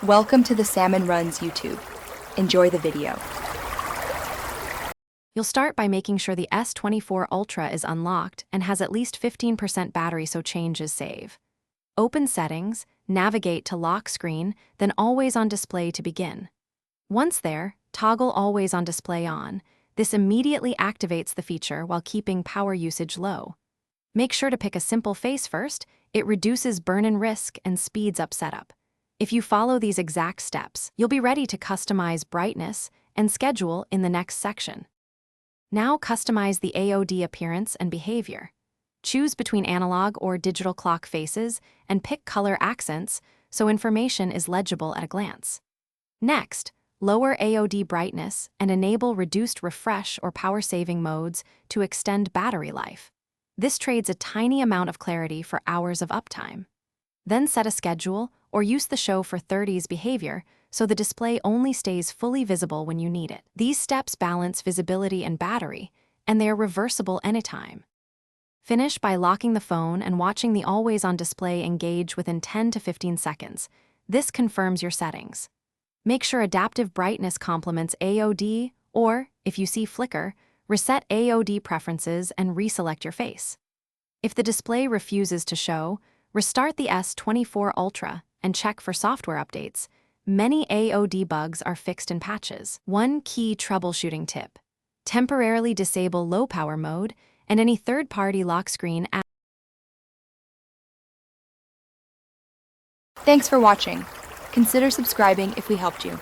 Welcome to the Salmon Runs YouTube. Enjoy the video. You'll start by making sure the S24 Ultra is unlocked and has at least 15% battery so change is safe. Open Settings, navigate to Lock Screen, then Always on Display to begin. Once there, toggle Always on Display on. This immediately activates the feature while keeping power usage low. Make sure to pick a simple face first. It reduces burn-in risk and speeds up setup. If you follow these exact steps, you'll be ready to customize brightness and schedule in the next section. Now customize the AOD appearance and behavior. Choose between analog or digital clock faces and pick color accents so information is legible at a glance. Next, lower AOD brightness and enable reduced refresh or power-saving modes to extend battery life. This trades a tiny amount of clarity for hours of uptime. Then set a schedule or use the show for 30s behavior so the display only stays fully visible when you need it. These steps balance visibility and battery, and they are reversible anytime. Finish by locking the phone and watching the Always on Display engage within 10 to 15 seconds. This confirms your settings. Make sure adaptive brightness complements AOD, or, if you see flicker, reset AOD preferences and reselect your face. If the display refuses to show, restart the S24 Ultra and check for software updates. Many AOD bugs are fixed in patches. One key troubleshooting tip: temporarily disable low power mode and any third-party lock screen apps. Thanks for watching. Consider subscribing if we helped you.